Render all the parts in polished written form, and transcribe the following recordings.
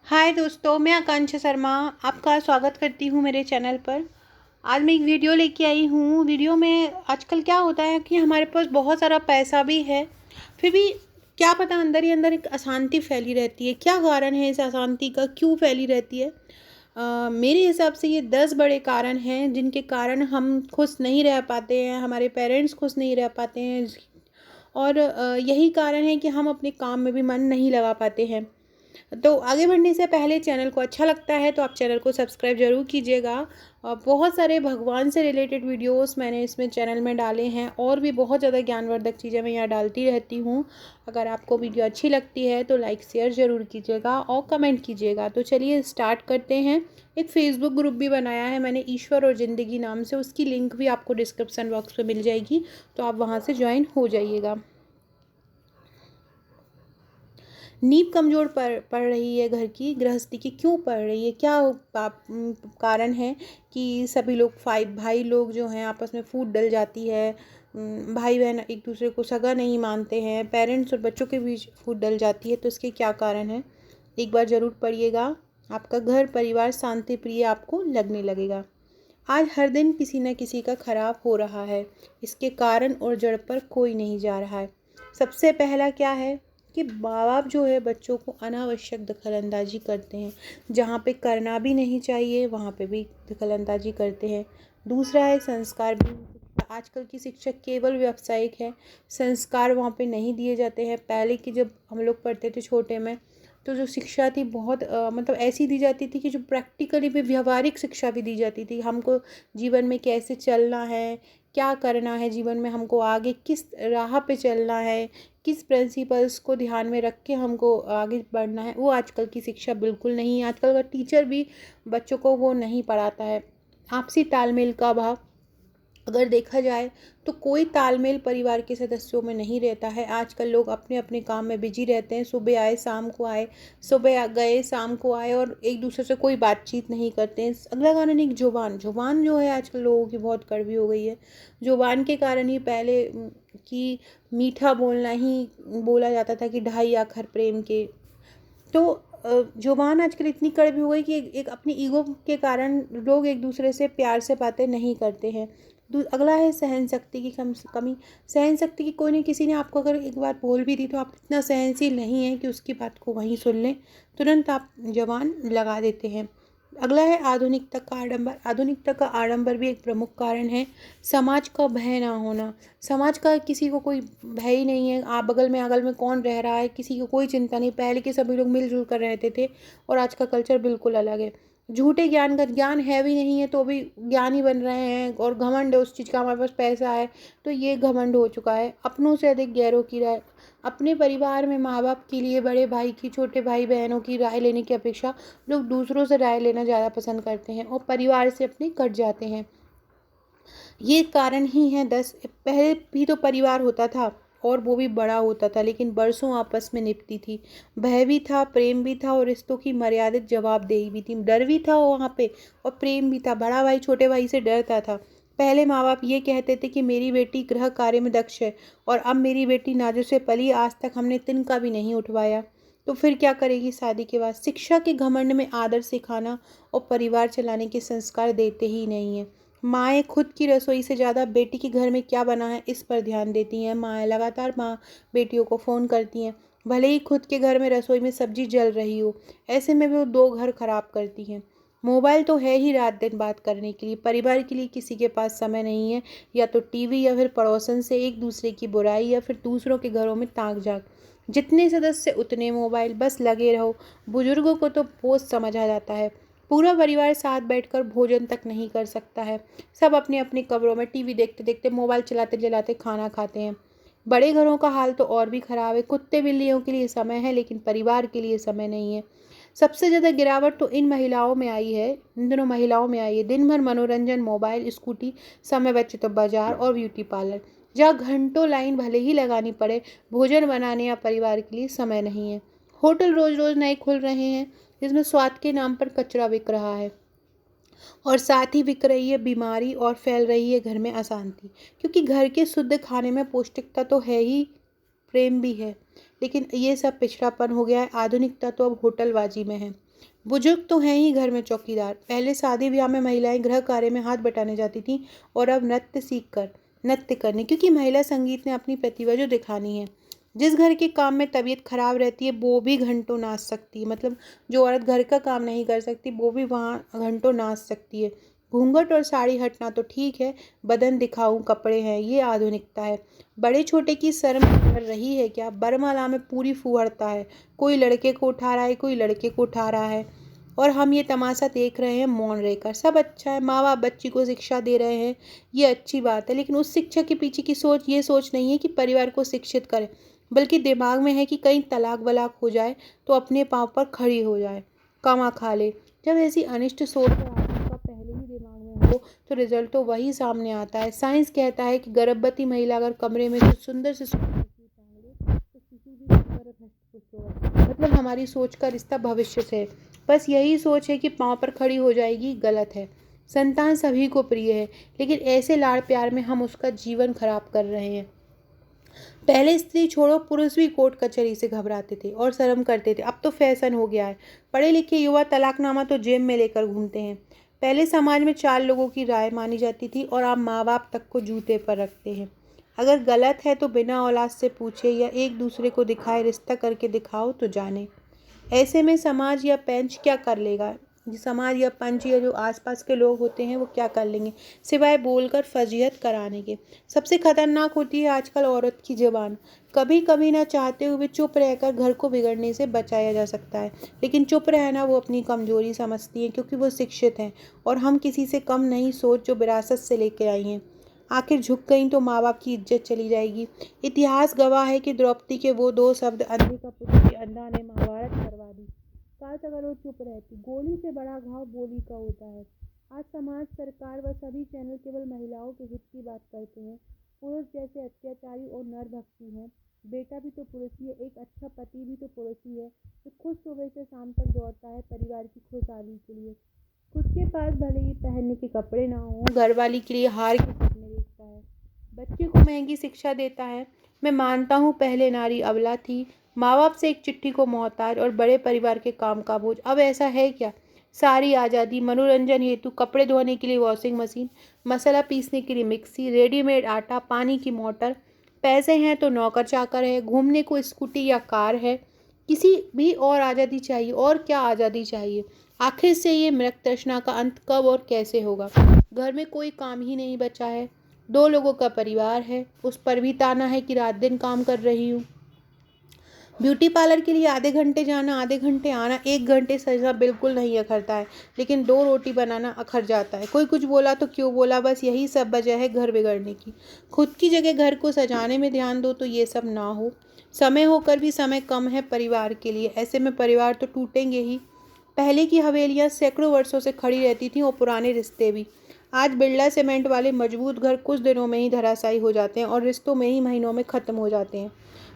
हाय दोस्तों, मैं आकांक्षा शर्मा आपका स्वागत करती हूँ मेरे चैनल पर। आज मैं एक वीडियो लेके आई हूँ। वीडियो में आजकल क्या होता है कि हमारे पास बहुत सारा पैसा भी है, फिर भी क्या पता अंदर ही अंदर एक अशांति फैली रहती है। क्या कारण है इस अशांति का, क्यों फैली रहती है? मेरे हिसाब से ये 10 बड़े कारण हैं जिनके कारण हम खुश नहीं रह पाते हैं, हमारे पेरेंट्स खुश नहीं रह पाते हैं। और यही कारण है कि हम अपने काम में भी मन नहीं लगा पाते हैं। तो आगे बढ़ने से पहले चैनल को अच्छा लगता है तो आप चैनल को सब्सक्राइब ज़रूर कीजिएगा। बहुत सारे भगवान से रिलेटेड वीडियोस मैंने इसमें चैनल में डाले हैं और भी बहुत ज़्यादा ज्ञानवर्धक चीज़ें मैं यहाँ डालती रहती हूँ। अगर आपको वीडियो अच्छी लगती है तो लाइक शेयर ज़रूर कीजिएगा और कमेंट कीजिएगा। तो चलिए स्टार्ट करते हैं। एक फेसबुक ग्रुप भी बनाया है मैंने, ईश्वर और ज़िंदगी नाम से। उसकी लिंक भी आपको डिस्क्रिप्सन बॉक्स में मिल जाएगी, तो आप वहाँ से ज्वाइन हो जाइएगा। नींव कमज़ोर पड़ रही है घर की, गृहस्थी की क्यों पड़ रही है? क्या कारण है कि सभी लोग भाई लोग जो हैं आपस में फूट डल जाती है। भाई बहन एक दूसरे को सगा नहीं मानते हैं, पेरेंट्स और बच्चों के बीच फूट डल जाती है। तो इसके क्या कारण है, एक बार ज़रूर पढ़िएगा। आपका घर परिवार शांति प्रिय आपको लगने लगेगा। आज हर दिन किसी न किसी का खराब हो रहा है, इसके कारण और जड़ पर कोई नहीं जा रहा है। सबसे पहला क्या है कि माँ बाप जो है बच्चों को अनावश्यक दखलंदाजी करते हैं। जहाँ पे करना भी नहीं चाहिए वहाँ पे भी दखलंदाजी करते हैं। दूसरा है संस्कार भी। आजकल की शिक्षा केवल व्यावसायिक है, संस्कार वहाँ पे नहीं दिए जाते हैं। पहले की जब हम लोग पढ़ते थे छोटे में, तो जो शिक्षा थी बहुत मतलब ऐसी दी जाती थी कि जो प्रैक्टिकली भी व्यवहारिक शिक्षा भी दी जाती थी। हमको जीवन में कैसे चलना है, क्या करना है जीवन में, हमको आगे किस राह पे चलना है, किस प्रिंसिपल्स को ध्यान में रख के हमको आगे बढ़ना है, वो आजकल की शिक्षा बिल्कुल नहीं है। आजकल का टीचर भी बच्चों को वो नहीं पढ़ाता है। आपसी तालमेल का अभाव, अगर देखा जाए तो कोई तालमेल परिवार के सदस्यों में नहीं रहता है। आजकल लोग अपने अपने काम में बिजी रहते हैं। सुबह आए शाम को आए, सुबह गए शाम को आए, और एक दूसरे से कोई बातचीत नहीं करते हैं। अगला कारण एक जुबान जुबान जो है आजकल लोगों की बहुत कड़वी हो गई है। जुबान के कारण ही पहले कि मीठा बोलना ही बोला जाता था कि ढाई आखर प्रेम के। तो ज़ुबान आजकल इतनी कड़वी हो गई कि एक अपनी ईगो के कारण लोग एक दूसरे से प्यार से बातें नहीं करते हैं। अगला है सहन शक्ति की कमी। सहन शक्ति की, कोई नहीं, किसी ने आपको अगर एक बार बोल भी दी तो आप इतना सहनशील नहीं हैं कि उसकी बात को वहीं सुन लें, तुरंत आप ज़ुबान लगा देते हैं। अगला है आधुनिकता का आडंबर। आधुनिकता का आडंबर भी एक प्रमुख कारण है। समाज का भय ना होना। समाज का किसी को कोई भय ही नहीं है। आप बगल में अगल में कौन रह रहा है किसी को कोई चिंता नहीं। पहले के सभी लोग मिलजुल कर रहते थे और आज का कल्चर बिल्कुल अलग है। झूठे ज्ञान का, ज्ञान है भी नहीं है तो भी ज्ञानी बन रहे हैं, और घमंड है उस चीज़ का, हमारे पास पैसा है तो ये घमंड हो चुका है। अपनों से अधिक गैरों की राय। अपने परिवार में माँ बाप के लिए बड़े भाई की, छोटे भाई बहनों की राय लेने की अपेक्षा लोग दूसरों से राय लेना ज़्यादा पसंद करते हैं और परिवार से अपने कट जाते हैं। ये कारण ही हैं 10। पहले भी तो परिवार होता था और वो भी बड़ा होता था, लेकिन बरसों आपस में निपटी थी। भय भी था, प्रेम भी था, और रिश्तों की मर्यादित जवाबदेही भी थी। डर भी था वहाँ पे और प्रेम भी था। बड़ा भाई छोटे भाई से डरता था। पहले माँ बाप ये कहते थे कि मेरी बेटी गृह कार्य में दक्ष है, और अब मेरी बेटी नाजुक से पली, आज तक हमने तिनका भी नहीं उठवाया। तो फिर क्या करेगी शादी के बाद? शिक्षा के घमंड में आदर सिखाना और परिवार चलाने के संस्कार देते ही नहीं है। माएँ खुद की रसोई से ज़्यादा बेटी के घर में क्या बना है इस पर ध्यान देती हैं। माएँ लगातार बेटियों को फ़ोन करती हैं, भले ही खुद के घर में रसोई में सब्जी जल रही हो। ऐसे में वो दो घर खराब करती हैं। मोबाइल तो है ही रात दिन बात करने के लिए, परिवार के लिए किसी के पास समय नहीं है। या तो टीवी, या फिर पड़ोसन से एक दूसरे की बुराई, या फिर दूसरों के घरों में ताक झांक। जितने सदस्य उतने मोबाइल, बस लगे रहो। बुजुर्गों को तो बोझ समझा जाता है। पूरा परिवार साथ बैठकर भोजन तक नहीं कर सकता है। सब अपने अपने कमरों में टीवी देखते देखते, मोबाइल चलाते चलाते खाना खाते हैं। बड़े घरों का हाल तो और भी खराब है। कुत्ते बिल्लियों के लिए समय है, लेकिन परिवार के लिए समय नहीं है। सबसे ज़्यादा गिरावट तो इन महिलाओं में आई है, इन दिनों महिलाओं में आई है। दिन भर मनोरंजन, मोबाइल, स्कूटी, समय बचे तो बाजार और ब्यूटी पार्लर, जहाँ घंटों लाइन भले ही लगानी पड़े, भोजन बनाने या परिवार के लिए समय नहीं है। होटल रोज रोज नए खुल रहे हैं जिसमें स्वाद के नाम पर कचरा बिक रहा है, और साथ ही बिक रही है बीमारी और फैल रही है घर में अशांति। क्योंकि घर के शुद्ध खाने में पौष्टिकता तो है ही, प्रेम भी है, लेकिन ये सब पिछड़ापन हो गया है। आधुनिकता तो अब होटलबाजी में है। बुजुर्ग तो हैं ही घर में चौकीदार। पहले शादी ब्याह में महिलाएं गृह कार्य में हाथ बटाने जाती थीं और अब नृत्य करने, क्योंकि महिला संगीत ने अपनी प्रतिभा जो दिखानी है। जिस घर के काम में तबीयत खराब रहती है वो भी घंटों नाच सकती है, मतलब जो औरत घर का काम नहीं कर सकती वो भी वहाँ घंटों नाच सकती है। घूंघट और साड़ी हटना तो ठीक है, बदन दिखाऊं कपड़े हैं, ये आधुनिकता है। बड़े छोटे की शर्म कर रही है क्या? बरमाला में पूरी फूहड़ता है, कोई लड़के को उठा रहा है, कोई लड़के को उठा रहा है, और हम ये तमाशा देख रहे हैं मौन रहकर। सब अच्छा है, माँ बाप बच्ची को शिक्षा दे रहे हैं, ये अच्छी बात है, लेकिन उस शिक्षा के पीछे की सोच ये सोच नहीं है कि परिवार को शिक्षित करें, बल्कि दिमाग में है कि कहीं तलाक वलाक हो जाए तो अपने पाँव पर खड़ी हो जाए, कमा खा ले। जब ऐसी अनिष्ट सोच और आशंका पहले ही दिमाग में हो तो रिजल्ट तो वही सामने आता है। साइंस कहता है कि गर्भवती महिला अगर कमरे में सुंदर से सुंदर शिशु टांगे तो शिशु भी सुंदर और हष्ट-पुष्ट होगा। मतलब हमारी सोच का रिश्ता भविष्य से है। बस यही सोच है कि पाँव पर खड़ी हो जाएगी, गलत है। संतान सभी को प्रिय है, लेकिन ऐसे लाड़ प्यार में हम उसका जीवन खराब कर रहे हैं। पहले स्त्री छोड़ो, पुरुष भी कोर्ट कचहरी से घबराते थे और शर्म करते थे, अब तो फैशन हो गया है। पढ़े लिखे युवा तलाकनामा तो जेब में लेकर घूमते हैं। पहले समाज में 4 लोगों की राय मानी जाती थी और अब माँ बाप तक को जूते पर रखते हैं। अगर गलत है तो बिना औलाद से पूछे या एक दूसरे को दिखाए रिश्ता करके दिखाओ तो जाने। ऐसे में समाज या पंच क्या कर लेगा? समाज या पंच या जो आसपास के लोग होते हैं वो क्या कर लेंगे, सिवाय बोलकर फजीहत कराने के। सबसे खतरनाक होती है आजकल औरत की ज़बान। कभी कभी ना चाहते हुए चुप रहकर घर को बिगड़ने से बचाया जा सकता है, लेकिन चुप रहना वो अपनी कमजोरी समझती हैं, क्योंकि वो शिक्षित हैं और हम किसी से कम नहीं, सोच जो विरासत से लेकर आई हैं। आखिर झुक गई तो माँ बाप की इज्जत चली जाएगी। इतिहास गवाह है कि द्रौपदी के वो 2 शब्द अंधे का पुत्र के अंधा ने महाभारत करवा दी। काश अगर वो चुप रहती। गोली से बड़ा घाव बोली का होता है। आज समाज, सरकार व सभी चैनल केवल महिलाओं के हित की बात करते हैं। पुरुष जैसे अत्याचारी और नरभक्षी हैं। बेटा भी तो पुरुष ही है, एक अच्छा पति भी तो पुरुष ही है, जो खुद सुबह से शाम तक दौड़ता है परिवार की खुशहाली के लिए। खुद के पास भले ही पहनने के कपड़े ना हो, घरवाली के लिए हार के सपने देखता है, बच्चे को महंगी शिक्षा देता है। मैं मानता हूँ पहले नारी अबला थी, माँ बाप से एक चिट्ठी को मोहताज और बड़े परिवार के काम का बोझ। अब ऐसा है क्या? सारी आज़ादी, मनोरंजन हेतु कपड़े धोने के लिए वॉशिंग मशीन, मसाला पीसने के लिए मिक्सी, रेडीमेड आटा, पानी की मोटर। पैसे हैं तो नौकर चाकर है, घूमने को स्कूटी या कार है। किसी भी और आज़ादी चाहिए? और क्या आज़ादी चाहिए? आखिर से ये मृग तृष्णा का अंत कब और कैसे होगा? घर में कोई काम ही नहीं बचा है, 2 लोगों का परिवार है, उस पर भी ताना है कि रात दिन काम कर रही हूँ। ब्यूटी पार्लर के लिए आधे घंटे जाना, आधे घंटे आना, 1 घंटे सजना बिल्कुल नहीं अखरता है, लेकिन 2 रोटी बनाना अखर जाता है। कोई कुछ बोला तो क्यों बोला, बस यही सब वजह है घर बिगड़ने की। खुद की जगह घर को सजाने में ध्यान दो तो ये सब ना हो। समय होकर भी समय कम है परिवार के लिए, ऐसे में परिवार तो टूटेंगे ही। पहले की हवेलियाँ सैकड़ों वर्षों से खड़ी रहती थीं और पुराने रिश्ते भी। आज बिरला सीमेंट वाले मजबूत घर कुछ दिनों में ही धराशायी हो जाते हैं और रिश्तों में ही महीनों में ख़त्म हो जाते हैं।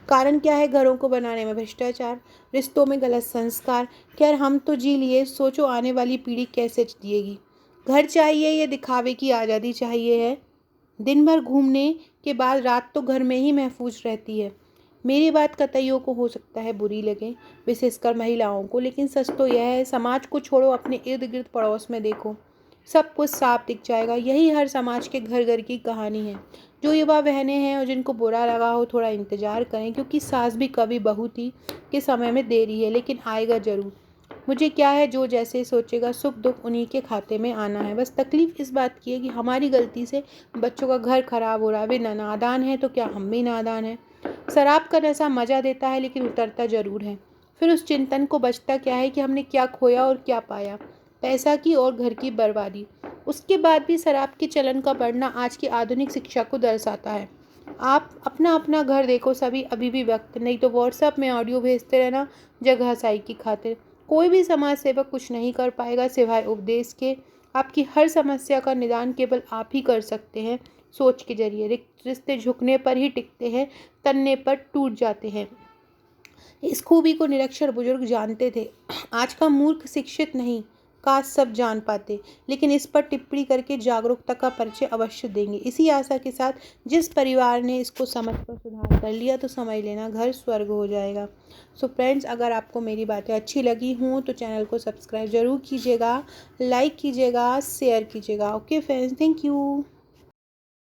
कारण क्या है? घरों को बनाने में भ्रष्टाचार, रिश्तों में गलत संस्कार। खैर हम तो जी लिए, सोचो आने वाली पीढ़ी कैसे जिएगी। घर चाहिए ये दिखावे की आज़ादी चाहिए है। दिन भर घूमने के बाद रात तो घर में ही महफूज रहती है। मेरी बात कतईयों को हो सकता है बुरी लगे, विशेषकर महिलाओं को, लेकिन सच तो यह है, समाज को छोड़ो अपने इर्द गिर्द पड़ोस में देखो, सब कुछ साफ दिख जाएगा। यही हर समाज के घर घर की कहानी है। जो युवा बहनें हैं और जिनको बुरा लगा हो थोड़ा इंतज़ार करें, क्योंकि सास भी कभी बहू थी के समय में देरी है, लेकिन आएगा ज़रूर। मुझे क्या है, जो जैसे सोचेगा सुख दुख उन्हीं के खाते में आना है। बस तकलीफ़ इस बात की है कि हमारी गलती से बच्चों का घर खराब हो रहा है। वे नादान हैं तो क्या हम भी नादान हैं? शराब का नशा मज़ा देता है लेकिन उतरता ज़रूर है। फिर उस चिंतन को बचता क्या है कि हमने क्या खोया और क्या पाया? पैसा की और घर की बर्बादी। उसके बाद भी शराब के चलन का बढ़ना आज की आधुनिक शिक्षा को दर्शाता है। आप अपना अपना घर देखो, सभी अभी भी व्यक्त, नहीं तो व्हाट्सएप में ऑडियो भेजते रहना जगह हसाई की खातिर। कोई भी समाज सेवक कुछ नहीं कर पाएगा सिवाय उपदेश के। आपकी हर समस्या का निदान केवल आप ही कर सकते हैं, सोच के जरिए। रिश्ते झुकने पर ही टिकते हैं, तनने पर टूट जाते हैं। इस खूबी को निरक्षर बुजुर्ग जानते थे। आज का मूर्ख शिक्षित नहीं, काश सब जान पाते, लेकिन इस पर टिप्पणी करके जागरूकता का परिचय अवश्य देंगे। इसी आशा के साथ जिस परिवार ने इसको समझ कर सुधार कर लिया तो समझ लेना घर स्वर्ग हो जाएगा। सो फ्रेंड्स, अगर आपको मेरी बातें अच्छी लगी हों तो चैनल को सब्सक्राइब ज़रूर कीजिएगा, लाइक कीजिएगा, शेयर कीजिएगा। Okay friends, thank you.